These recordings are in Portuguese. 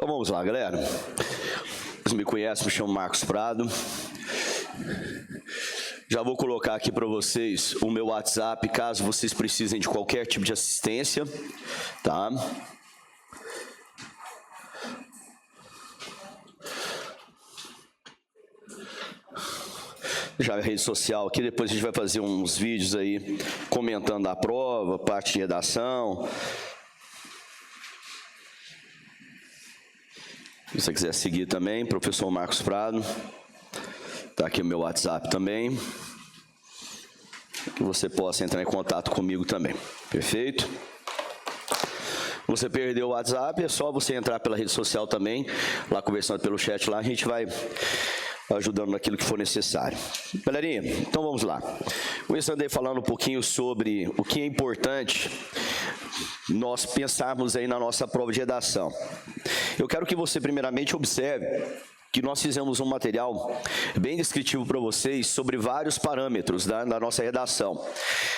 Então vamos lá, galera. Vocês me conhecem, me chamo Marcos Prado. Já vou colocar aqui para vocês o meu WhatsApp, caso vocês precisem de qualquer tipo de assistência, tá? Já a rede social aqui, depois a gente vai fazer uns vídeos aí comentando a prova, parte de redação. Se você quiser seguir também, professor Marcos Prado. Está aqui o meu WhatsApp também. Que você possa entrar em contato comigo também. Perfeito? Você perdeu o WhatsApp, é só você entrar pela rede social também, lá conversando pelo chat lá, a gente vai ajudando naquilo que for necessário. Galerinha, então vamos lá. Começando aí falando um pouquinho sobre o que é importante nós pensarmos aí na nossa prova de redação. Eu quero que você primeiramente observe que nós fizemos um material bem descritivo para vocês sobre vários parâmetros da nossa redação.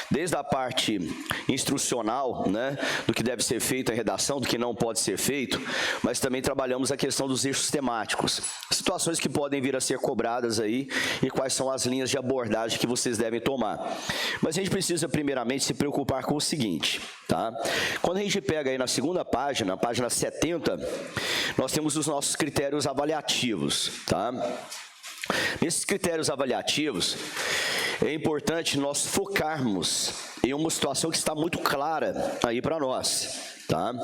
Desde a parte instrucional, né, do que deve ser feito em redação, do que não pode ser feito, mas também trabalhamos a questão dos eixos temáticos, situações que podem vir a ser cobradas aí e quais são as linhas de abordagem que vocês devem tomar. Mas a gente precisa primeiramente se preocupar com o seguinte, tá? Quando a gente pega aí na segunda página, a página 70, nós temos os nossos critérios avaliativos, tá? Nesses critérios avaliativos, é importante nós focarmos em uma situação que está muito clara aí para nós, tá?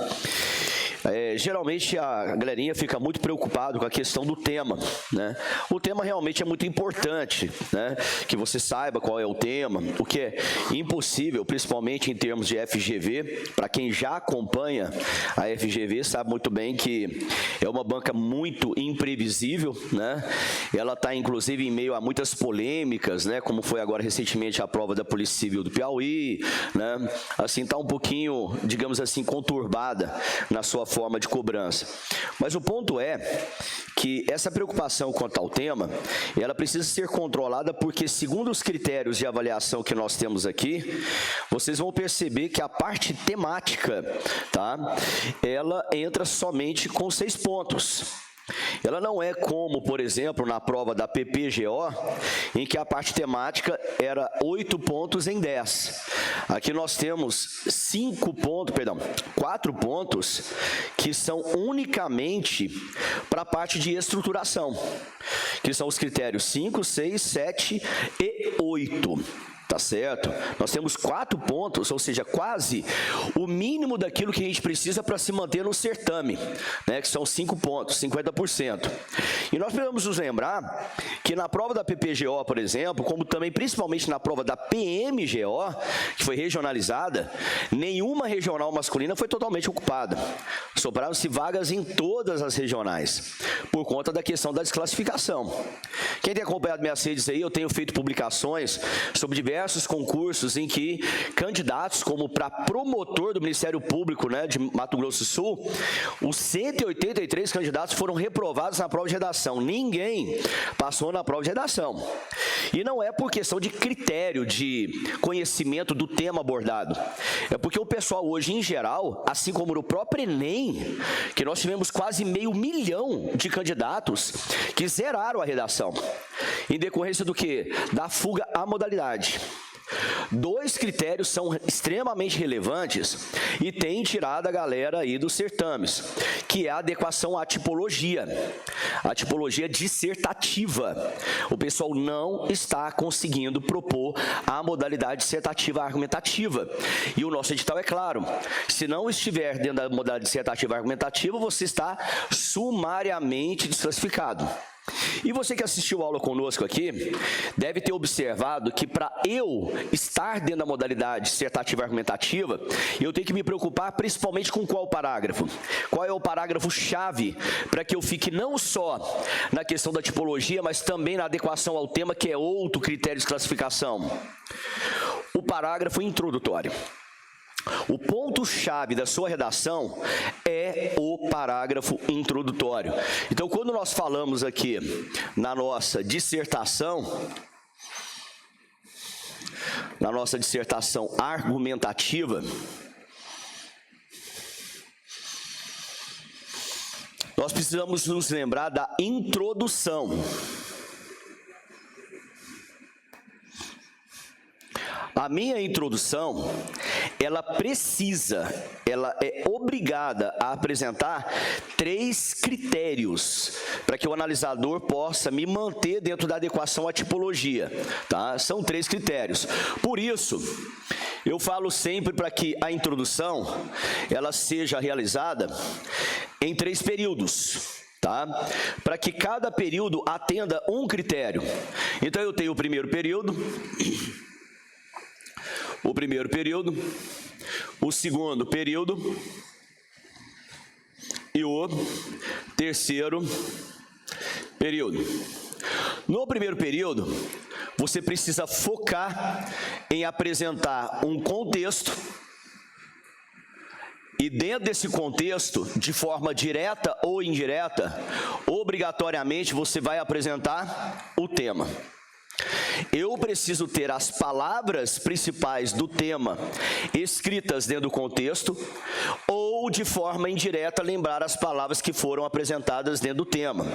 Geralmente a galerinha fica muito preocupada com a questão do tema, né? O tema realmente é muito importante, né? Que você saiba qual é o tema, o que é impossível, principalmente em termos de FGV. Para quem já acompanha a FGV sabe muito bem que é uma banca muito imprevisível, né? Ela está inclusive em meio a muitas polêmicas, né? Como foi agora recentemente a prova da Polícia Civil do Piauí, né? Assim, está um pouquinho, digamos assim, conturbada na sua forma de cobrança. Mas o ponto é que essa preocupação quanto ao tema, ela precisa ser controlada porque, segundo os critérios de avaliação que nós temos aqui, vocês vão perceber que a parte temática, tá? Ela entra somente com 6 pontos. Ela não é como, por exemplo, na prova da PPGO, em que a parte temática era 8 pontos em 10. Aqui nós temos 4 pontos que são unicamente para a parte de estruturação, que são os critérios 5, 6, 7 e 8. Tá certo? Nós temos 4 pontos, ou seja, quase o mínimo daquilo que a gente precisa para se manter no certame, né, que são 5 pontos, 50%. E nós precisamos nos lembrar que na prova da PPGO, por exemplo, como também principalmente na prova da PMGO, que foi regionalizada, nenhuma regional masculina foi totalmente ocupada. Sobraram-se vagas em todas as regionais, por conta da questão da desclassificação. Quem tem acompanhado minhas redes aí, eu tenho feito publicações sobre diversos concursos em que candidatos, como para promotor do Ministério Público, né, de Mato Grosso do Sul, os 183 candidatos foram reprovados na prova de redação. Ninguém passou na prova de redação. E não é por questão de critério, de conhecimento do tema abordado. É porque o pessoal hoje, em geral, assim como no próprio Enem, que nós tivemos quase 500 mil de candidatos que zeraram a redação. Em decorrência do quê? Da fuga à modalidade. 2 critérios são extremamente relevantes e têm tirado a galera aí dos certames, que é a adequação à tipologia, a tipologia dissertativa. O pessoal não está conseguindo propor a modalidade dissertativa argumentativa. E o nosso edital é claro, se não estiver dentro da modalidade dissertativa argumentativa, você está sumariamente desclassificado. E você que assistiu a aula conosco aqui, deve ter observado que para eu estar dentro da modalidade dissertativa argumentativa, eu tenho que me preocupar principalmente com qual parágrafo? Qual é o parágrafo-chave para que eu fique não só na questão da tipologia, mas também na adequação ao tema, que é outro critério de classificação? O parágrafo introdutório. O ponto-chave da sua redação é o parágrafo introdutório. Então, quando nós falamos aqui na nossa dissertação argumentativa, nós precisamos nos lembrar da introdução. A minha introdução, ela é obrigada a apresentar 3 critérios para que o analisador possa me manter dentro da adequação à tipologia, tá? São 3 critérios. Por isso, eu falo sempre para que a introdução, ela seja realizada em 3 períodos. Tá? Para que cada período atenda um critério. Então, eu tenho o primeiro período, o segundo período e o terceiro período. No primeiro período, você precisa focar em apresentar um contexto e dentro desse contexto, de forma direta ou indireta, obrigatoriamente você vai apresentar o tema. Eu preciso ter as palavras principais do tema escritas dentro do contexto ou, de forma indireta, lembrar as palavras que foram apresentadas dentro do tema.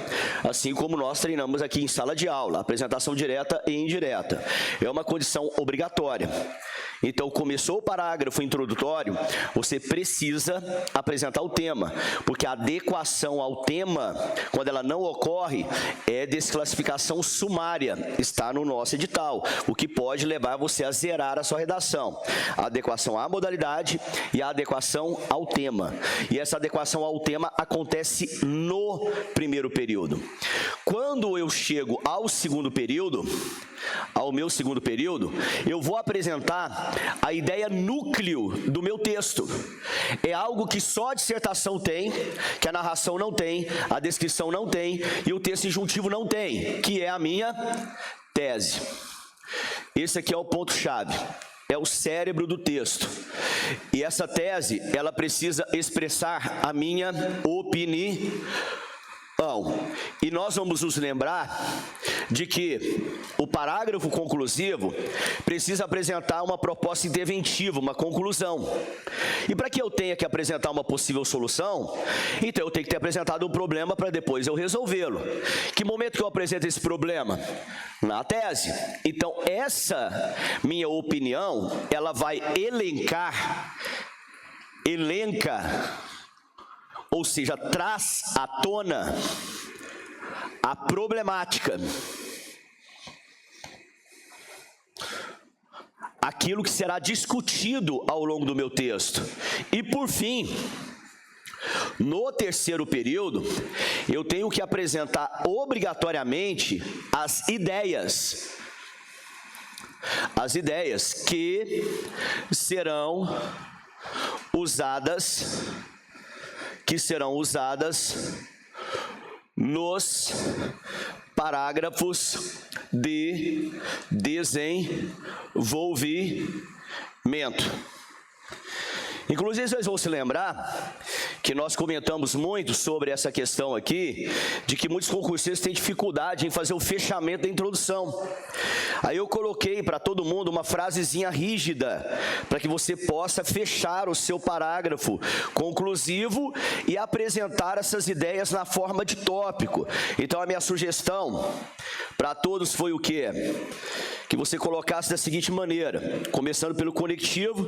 Assim como nós treinamos aqui em sala de aula, apresentação direta e indireta. É uma condição obrigatória. Então, começou o parágrafo introdutório, você precisa apresentar o tema, porque a adequação ao tema, quando ela não ocorre, é desclassificação sumária, está no nosso edital, o que pode levar você a zerar a sua redação. A adequação à modalidade e a adequação ao tema. E essa adequação ao tema acontece no primeiro período. Quando eu chego ao segundo período, ao meu segundo período, eu vou apresentar a ideia núcleo do meu texto. É algo que só a dissertação tem, que a narração não tem, a descrição não tem e o texto injuntivo não tem, que é a minha tese. Esse aqui é o ponto-chave. É o cérebro do texto. E essa tese, ela precisa expressar a minha opinião. E nós vamos nos lembrar de que o parágrafo conclusivo precisa apresentar uma proposta interventiva, uma conclusão. E para que eu tenha que apresentar uma possível solução, então eu tenho que ter apresentado um problema para depois eu resolvê-lo. Que momento que eu apresento esse problema? Na tese. Então, essa minha opinião, ela vai elenca, ou seja, traz à tona a problemática, aquilo que será discutido ao longo do meu texto. E, por fim, no terceiro período, eu tenho que apresentar obrigatoriamente as ideias que serão usadas nos parágrafos de desenvolvimento. Inclusive, vocês vão se lembrar que nós comentamos muito sobre essa questão aqui, de que muitos concurseiros têm dificuldade em fazer o fechamento da introdução. Aí eu coloquei para todo mundo uma frasezinha rígida, para que você possa fechar o seu parágrafo conclusivo e apresentar essas ideias na forma de tópico. Então, a minha sugestão para todos foi o quê? Que você colocasse da seguinte maneira, começando pelo conectivo,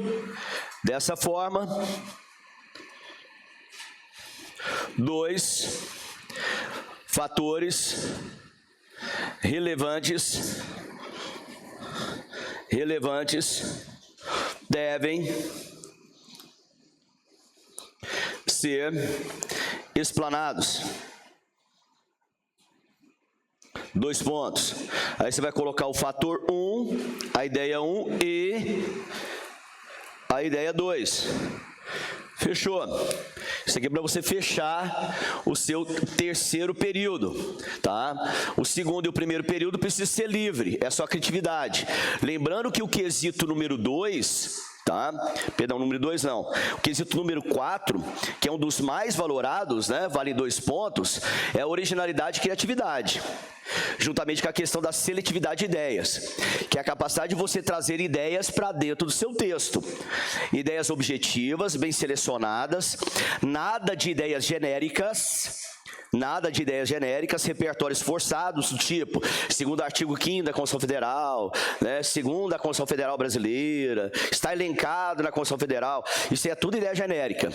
dessa forma: 2 fatores relevantes devem ser explanados. 2 pontos. Aí você vai colocar o fator 1, a ideia 1 e a ideia 2. Fechou? Isso aqui é para você fechar o seu terceiro período, tá? O segundo e o primeiro período precisa ser livre, é só criatividade. Lembrando que o quesito número 2, tá? Perdão, número 2 não. O quesito número 4, que é um dos mais valorados, né? Vale 2 pontos, é a originalidade e criatividade. Juntamente com a questão da seletividade de ideias, que é a capacidade de você trazer ideias para dentro do seu texto. Ideias objetivas, bem selecionadas, nada de ideias genéricas, Nada de ideias genéricas, repertórios forçados, do tipo, segundo o artigo 5º da Constituição Federal, né, segundo a Constituição Federal Brasileira, está elencado na Constituição Federal. Isso é tudo ideia genérica.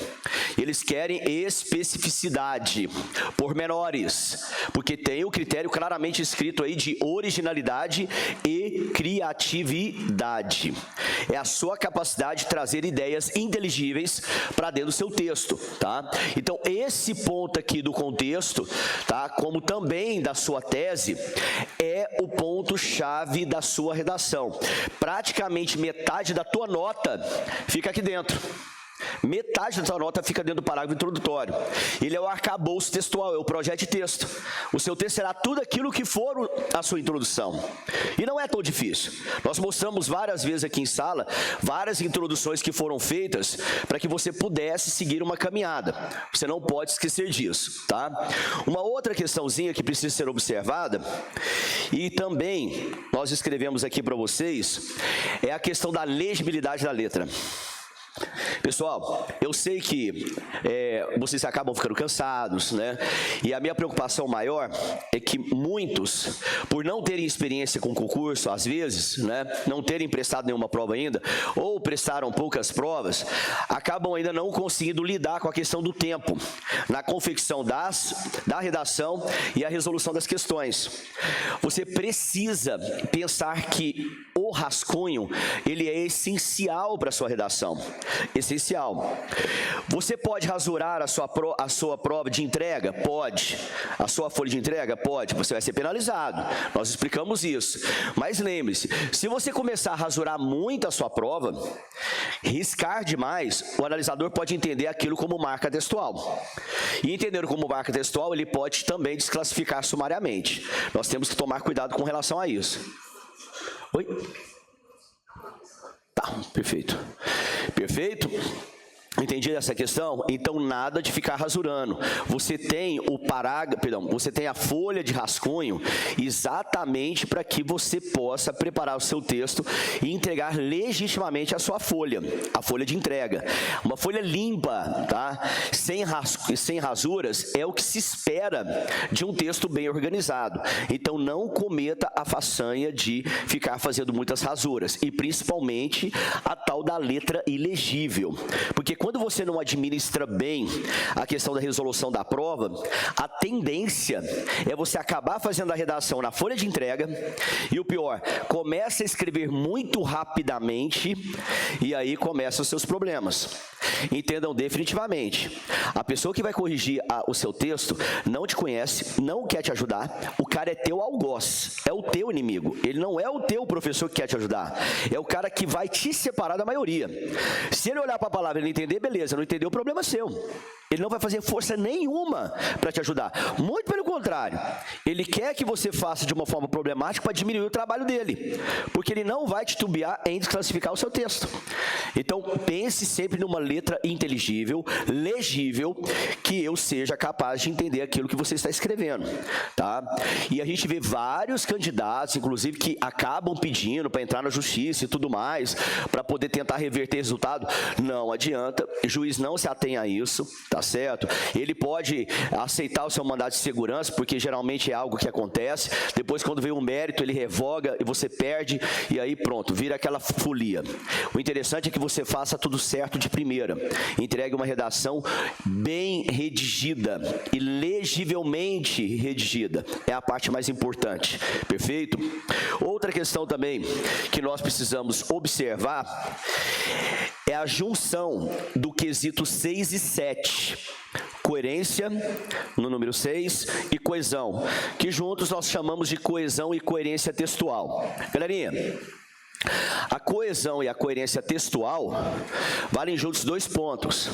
Eles querem especificidade, pormenores, porque tem o critério claramente escrito aí de originalidade e criatividade. É a sua capacidade de trazer ideias inteligíveis para dentro do seu texto, tá? Então, esse ponto aqui do contexto, tá? Como também da sua tese, é o ponto-chave da sua redação. Praticamente metade da tua nota fica aqui dentro. Metade da sua nota fica dentro do parágrafo introdutório. Ele é o arcabouço textual, é o projeto de texto. O seu texto será tudo aquilo que for a sua introdução. E não é tão difícil. Nós mostramos várias vezes aqui em sala, várias introduções que foram feitas para que você pudesse seguir uma caminhada. Você não pode esquecer disso, tá? Uma outra questãozinha que precisa ser observada, e também nós escrevemos aqui para vocês, é a questão da legibilidade da letra. Pessoal, eu sei que vocês acabam ficando cansados, né? E a minha preocupação maior é que muitos, por não terem experiência com concurso, às vezes, né, não terem prestado nenhuma prova ainda, ou prestaram poucas provas, acabam ainda não conseguindo lidar com a questão do tempo, na confecção da redação e a resolução das questões. Você precisa pensar que o rascunho, ele é essencial para a sua redação. Essencial. Você pode rasurar a sua prova de entrega? Pode. A sua folha de entrega? Pode. Você vai ser penalizado. Nós explicamos isso. Mas lembre-se, se você começar a rasurar muito a sua prova, riscar demais, o analisador pode entender aquilo como marca textual. E entendendo como marca textual, ele pode também desclassificar sumariamente. Nós temos que tomar cuidado com relação a isso. Oi? Tá, perfeito. Perfeito? Entendi essa questão? Então, nada de ficar rasurando. Você tem o você tem a folha de rascunho exatamente para que você possa preparar o seu texto e entregar legitimamente a sua folha, a folha de entrega. Uma folha limpa, tá? Sem rasuras, é o que se espera de um texto bem organizado. Então, não cometa a façanha de ficar fazendo muitas rasuras, e principalmente a tal da letra ilegível. Porque quando você não administra bem a questão da resolução da prova, a tendência é você acabar fazendo a redação na folha de entrega e, o pior, começa a escrever muito rapidamente e aí começam os seus problemas. Entendam definitivamente, a pessoa que vai corrigir o seu texto não te conhece, não quer te ajudar, o cara é teu algoz, é o teu inimigo, ele não é o teu professor que quer te ajudar, é o cara que vai te separar da maioria. Se ele olhar para a palavra e não entender, beleza, não entendeu, o problema é seu. Ele não vai fazer força nenhuma para te ajudar. Muito pelo contrário, ele quer que você faça de uma forma problemática para diminuir o trabalho dele, porque ele não vai titubear em desclassificar o seu texto. Então, pense sempre numa letra inteligível, legível, que eu seja capaz de entender aquilo que você está escrevendo, tá? E a gente vê vários candidatos, inclusive, que acabam pedindo para entrar na justiça e tudo mais, para poder tentar reverter resultado. Não adianta, o juiz não se atém a isso, tá certo? Ele pode aceitar o seu mandado de segurança, porque geralmente é algo que acontece, depois quando vem o mérito, ele revoga e você perde, e aí pronto, vira aquela folia. O interessante é que você faça tudo certo de primeira, entregue uma redação bem redigida e legivelmente redigida, é a parte mais importante, perfeito? Outra questão também que nós precisamos observar é a junção do quesito 6 e 7, coerência, no número 6, e coesão, que juntos nós chamamos de coesão e coerência textual. Galerinha, a coesão e a coerência textual valem juntos 2 pontos.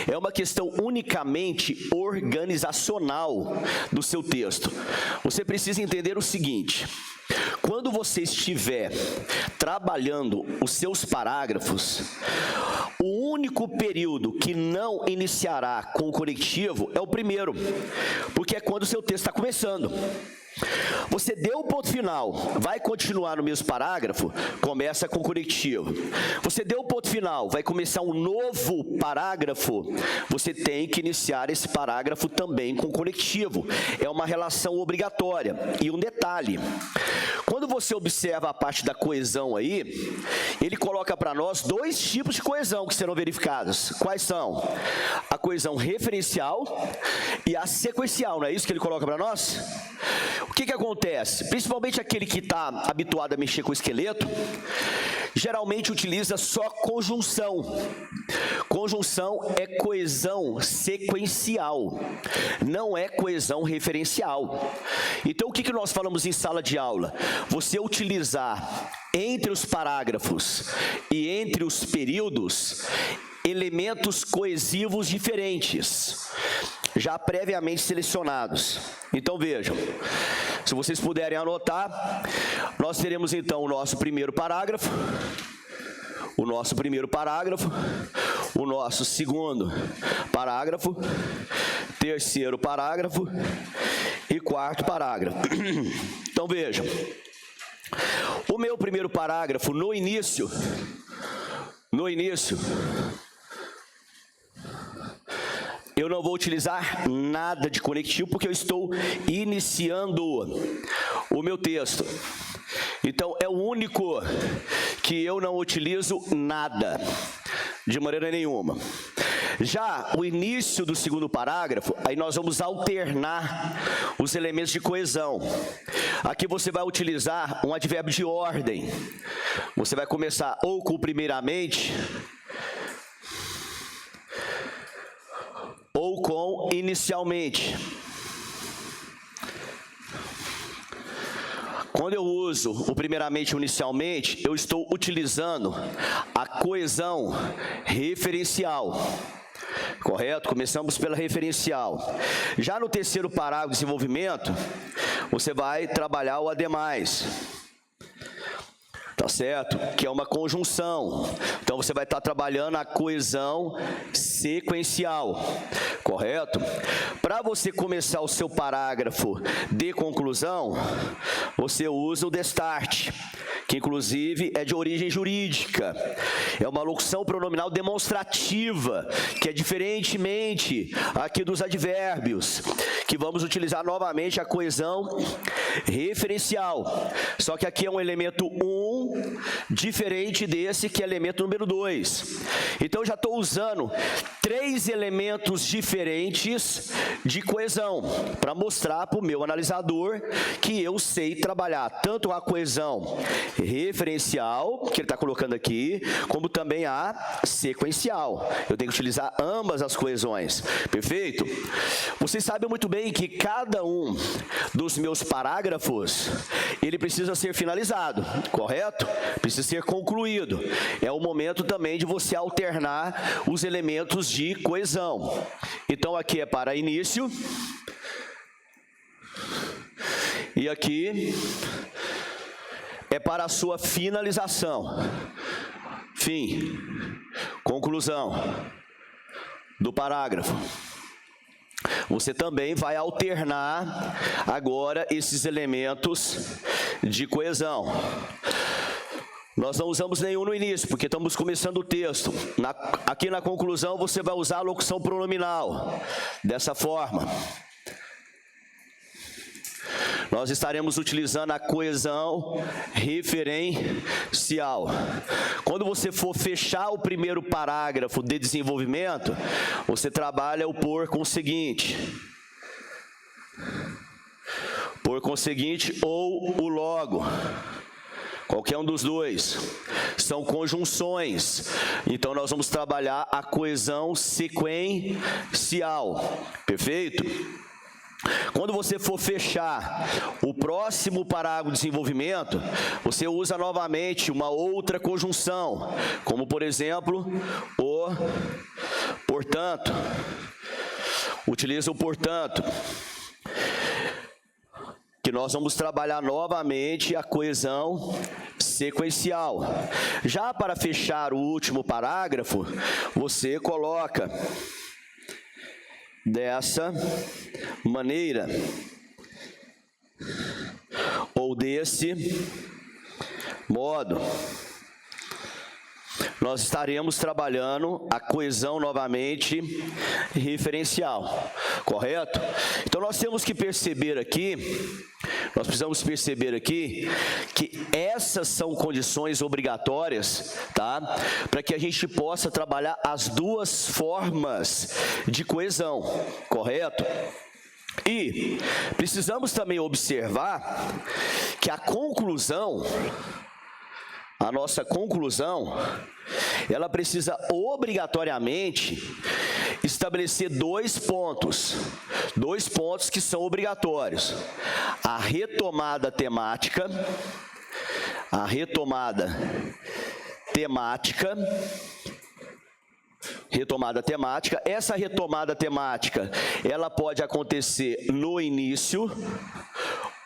É uma questão unicamente organizacional do seu texto. Você precisa entender o seguinte: quando você estiver trabalhando os seus parágrafos, o único período que não iniciará com o conectivo é o primeiro, porque é quando o seu texto está começando. Você deu o ponto final, vai continuar no mesmo parágrafo? Começa com conectivo. Você deu o ponto final, vai começar um novo parágrafo? Você tem que iniciar esse parágrafo também com conectivo. É uma relação obrigatória. E um detalhe, quando você observa a parte da coesão aí, ele coloca para nós dois tipos de coesão que serão verificados. Quais são? A coesão referencial e a sequencial, não é isso que ele coloca para nós? O que acontece? Principalmente aquele que está habituado a mexer com o esqueleto, geralmente utiliza só conjunção. Conjunção é coesão sequencial, não é coesão referencial. Então, o que nós falamos em sala de aula? Você utilizar entre os parágrafos e entre os períodos elementos coesivos diferentes, já previamente selecionados. Então vejam, se vocês puderem anotar, nós teremos então o nosso primeiro parágrafo, o nosso segundo parágrafo, terceiro parágrafo e quarto parágrafo. Então vejam, o meu primeiro parágrafo no início, eu não vou utilizar nada de conectivo porque eu estou iniciando o meu texto. Então, é o único que eu não utilizo nada, de maneira nenhuma. Já o início do segundo parágrafo, aí nós vamos alternar os elementos de coesão. Aqui você vai utilizar um advérbio de ordem. Você vai começar ou com primeiramente, ou com inicialmente. Quando eu uso o primeiramente e inicialmente, eu estou utilizando a coesão referencial. Correto? Começamos pela referencial. Já no terceiro parágrafo, desenvolvimento, você vai trabalhar o ademais. Tá certo? Que é uma conjunção. Então, você vai estar trabalhando a coesão sequencial. Correto? Para você começar o seu parágrafo de conclusão, você usa o destarte, que inclusive é de origem jurídica. É uma locução pronominal demonstrativa, que é diferentemente aqui dos advérbios, que vamos utilizar novamente a coesão referencial. Só que aqui é um elemento 1, diferente desse que é elemento número 2. Então, já estou usando 3 elementos diferentes de coesão, para mostrar para o meu analisador que eu sei trabalhar tanto a coesão referencial, que ele está colocando aqui, como também a sequencial. Eu tenho que utilizar ambas as coesões. Perfeito? Vocês sabem muito bem que cada um dos meus parágrafos, ele precisa ser finalizado, correto? Precisa ser concluído. É o momento também de você alternar os elementos de coesão. Então, aqui é para início. E aqui é para a sua finalização. Fim. Conclusão do parágrafo. Você também vai alternar agora esses elementos de coesão. Nós não usamos nenhum no início, porque estamos começando o texto. Aqui na conclusão, você vai usar a locução pronominal, dessa forma. Nós estaremos utilizando a coesão referencial. Quando você for fechar o primeiro parágrafo de desenvolvimento, você trabalha o por conseguinte. Por conseguinte ou o logo. Qualquer um dos dois. São conjunções. Então, nós vamos trabalhar a coesão sequencial. Perfeito? Quando você for fechar o próximo parágrafo de desenvolvimento, você usa novamente uma outra conjunção, como, por exemplo, o portanto. Utiliza o portanto, que nós vamos trabalhar novamente a coesão sequencial. Já para fechar o último parágrafo, você coloca dessa maneira. desse modo, nós estaremos trabalhando a coesão novamente referencial, correto? Então nós temos que perceber aqui, nós precisamos perceber aqui que essas são condições obrigatórias, tá? Para que a gente possa trabalhar as duas formas de coesão, correto? E precisamos também observar que a nossa conclusão, ela precisa obrigatoriamente estabelecer dois pontos que são obrigatórios: a retomada temática, essa retomada temática, ela pode acontecer no início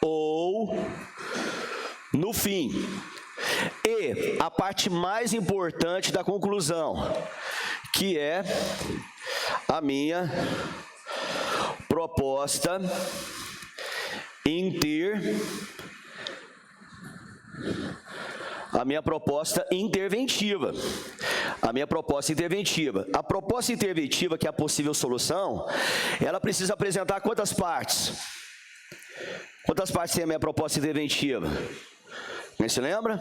ou no fim. E a parte mais importante da conclusão, que é a minha proposta interventiva. A proposta interventiva, que é a possível solução, ela precisa apresentar quantas partes? Quantas partes tem a minha proposta interventiva? Quem se lembra?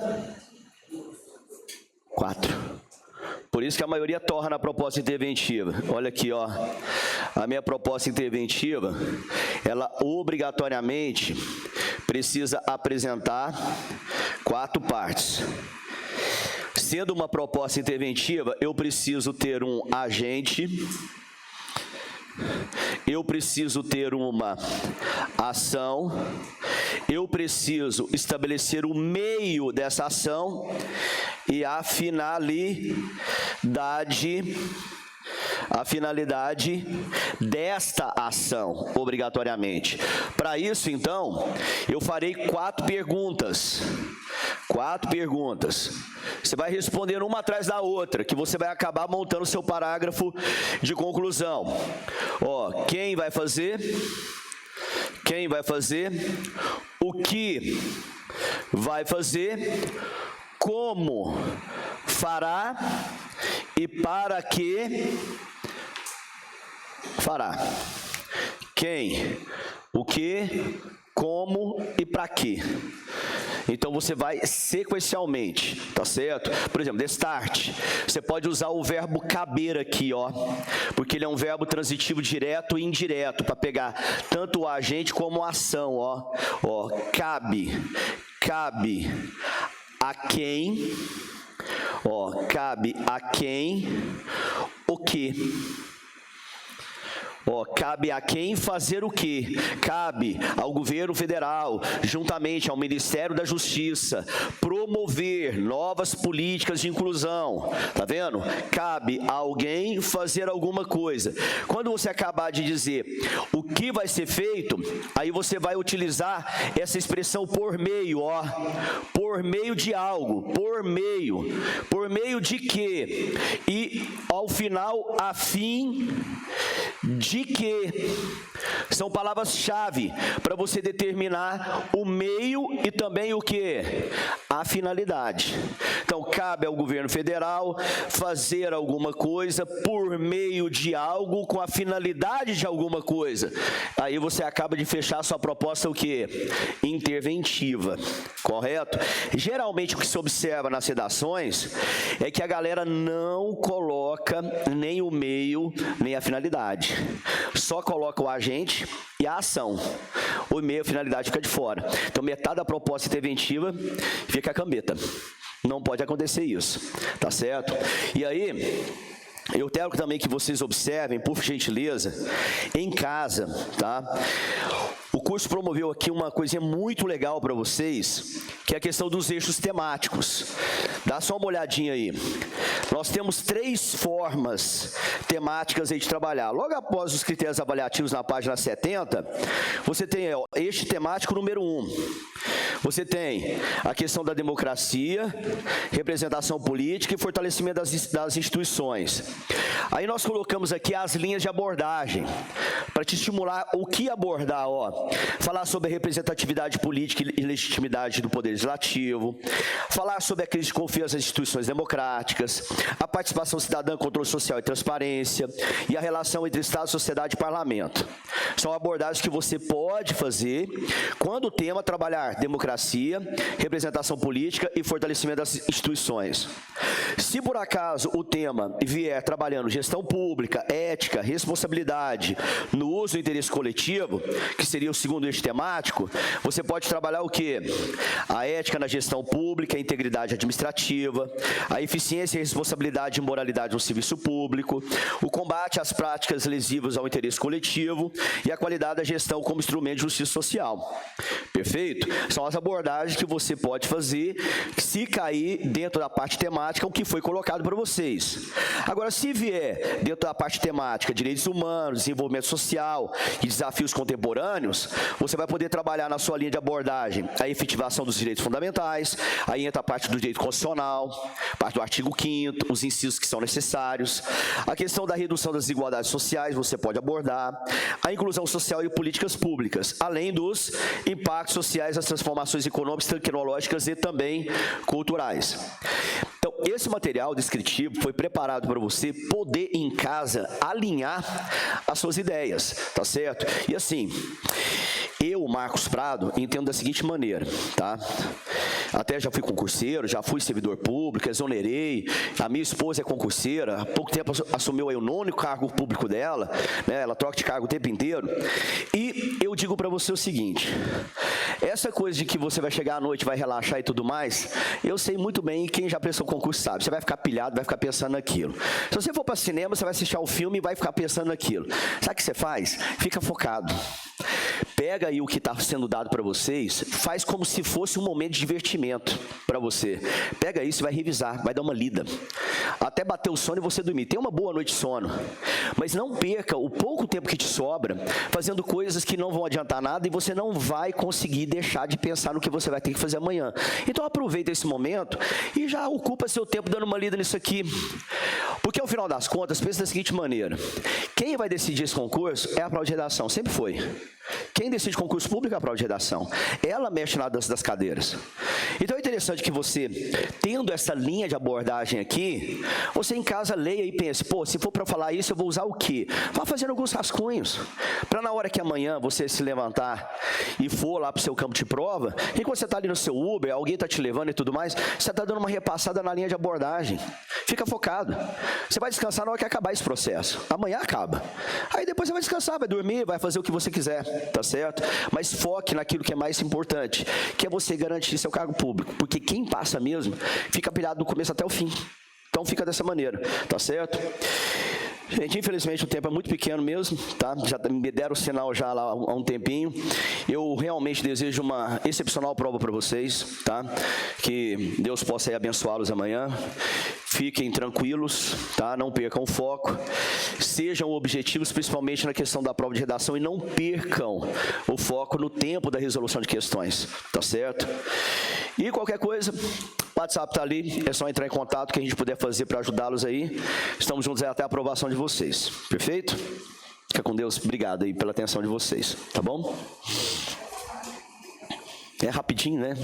4. Por isso que a maioria torna na proposta interventiva. Olha aqui, ó. A minha proposta interventiva, ela obrigatoriamente precisa apresentar 4 partes. Sendo uma proposta interventiva, eu preciso ter um agente, eu preciso ter uma ação, eu preciso estabelecer o meio dessa ação e a finalidade desta ação, obrigatoriamente. Para isso, então, eu farei 4 perguntas. 4 perguntas. Você vai responder uma atrás da outra, que você vai acabar montando o seu parágrafo de conclusão. Ó, quem vai fazer? Quem vai fazer? O que vai fazer? Como fará? E para que fará? Quem? O que? Como e para quê? Então você vai sequencialmente, tá certo? Por exemplo, de start, você pode usar o verbo caber aqui, ó, porque ele é um verbo transitivo direto e indireto, para pegar tanto o agente como a ação, ó. Ó, cabe a quem, ó, cabe a quem o que? Ó, cabe a quem fazer o quê? Cabe ao governo federal, juntamente ao Ministério da Justiça, promover novas políticas de inclusão. Tá vendo? Cabe a alguém fazer alguma coisa. Quando você acabar de dizer o que vai ser feito, aí você vai utilizar essa expressão por meio, ó. Por meio de algo, por meio de quê? E ao final, a fim de quê? São palavras-chave para você determinar o meio e também o quê? A finalidade. Então, cabe ao governo federal fazer alguma coisa por meio de algo com a finalidade de alguma coisa. Aí você acaba de fechar a sua proposta o quê? Interventiva, correto? Geralmente o que se observa nas redações é que a galera não coloca nem o meio, nem a finalidade. Só coloca o agente e a ação. O meio, a finalidade fica de fora. Então, metade da proposta interventiva fica a cambeta. Não pode acontecer isso, tá certo? E aí, eu quero também que vocês observem, por gentileza, em casa, tá? O curso promoveu aqui uma coisinha muito legal para vocês, que é a questão dos eixos temáticos. Dá só uma olhadinha aí. Nós temos 3 formas temáticas aí de trabalhar. Logo após os critérios avaliativos na página 70, você tem eixo temático número 1. Você tem a questão da democracia, representação política e fortalecimento das instituições. Aí nós colocamos aqui as linhas de abordagem, para te estimular o que abordar, ó. Falar sobre a representatividade política e legitimidade do Poder Legislativo, falar sobre a crise de confiança nas instituições democráticas, a participação cidadã, controle social e transparência, e a relação entre Estado, sociedade e parlamento. São abordagens que você pode fazer quando o tema é trabalhar democracia, representação política e fortalecimento das instituições. Se por acaso o tema vier trabalhando gestão pública, ética, responsabilidade, no uso do interesse coletivo, que seria o segundo eixo temático, você pode trabalhar o quê? A ética na gestão pública, a integridade administrativa, a eficiência e responsabilidade e moralidade no serviço público, o combate às práticas lesivas ao interesse coletivo e a qualidade da gestão como instrumento de justiça social. Perfeito? São as abordagens que você pode fazer se cair dentro da parte temática o que foi colocado para vocês. Agora, se vier dentro da parte temática direitos humanos, desenvolvimento social e desafios contemporâneos, você vai poder trabalhar na sua linha de abordagem a efetivação dos direitos fundamentais, aí entra a parte do direito constitucional, parte do artigo 5º, os incisos que são necessários, a questão da redução das desigualdades sociais você pode abordar, a inclusão social e políticas públicas, além dos impactos sociais das transformações econômicas, tecnológicas e também culturais. Então, esse material descritivo foi preparado para você poder, em casa, alinhar as suas ideias, tá certo? E assim, eu, Marcos Prado, entendo da seguinte maneira, tá? Até já fui concurseiro, já fui servidor público, exonerei, a minha esposa é concurseira, há pouco tempo assumiu aí o 9º cargo público dela, né? Ela troca de cargo o tempo inteiro, e eu digo para você o seguinte, essa coisa de que você vai chegar à noite, vai relaxar e tudo mais, eu sei muito bem, e quem já prestou concurso sabe, você vai ficar pilhado, vai ficar pensando naquilo. Se você for para cinema, você vai assistir ao filme e vai ficar pensando naquilo. Sabe o que você faz? Fica focado. Pega aí o que está sendo dado para vocês, faz como se fosse um momento de divertimento para você. Pega isso e vai revisar, vai dar uma lida. Até bater o sono e você dormir. Tenha uma boa noite de sono. Mas não perca o pouco tempo que te sobra fazendo coisas que não vão adiantar nada e você não vai conseguir deixar de pensar no que você vai ter que fazer amanhã. Então aproveita esse momento e já ocupa seu tempo dando uma lida nisso aqui. Porque ao final das contas, pensa da seguinte maneira. Quem vai decidir esse concurso é a prova de redação, sempre foi. Quem decide concurso público é a prova de redação. Ela mexe na dança das cadeiras. Então é interessante que você, tendo essa linha de abordagem aqui, você em casa leia e pense, pô, se for para falar isso, eu vou usar o quê? Vá fazendo alguns rascunhos, para na hora que amanhã você se levantar e for lá para o seu campo de prova, enquanto você está ali no seu Uber, alguém está te levando e tudo mais, você está dando uma repassada na linha de abordagem. Fica focado. Você vai descansar na hora que acabar esse processo. Amanhã acaba. Aí depois você vai descansar, vai dormir, vai fazer o que você quiser, tá certo? Mas foque naquilo que é mais importante, que é você garantir seu cargo público, porque quem passa mesmo fica pilhado do começo até o fim. Então fica dessa maneira, tá certo? Gente, infelizmente o tempo é muito pequeno mesmo, tá? Já me deram o sinal já lá há um tempinho. Eu realmente desejo uma excepcional prova para vocês, tá? Que Deus possa aí abençoá-los amanhã. Fiquem tranquilos, tá? Não percam o foco. Sejam objetivos, principalmente na questão da prova de redação, e não percam o foco no tempo da resolução de questões, tá certo? E qualquer coisa, o WhatsApp está ali, é só entrar em contato que a gente puder fazer para ajudá-los aí. Estamos juntos aí até a aprovação de vocês, perfeito? Fica com Deus, obrigado aí pela atenção de vocês, tá bom? É rapidinho, né?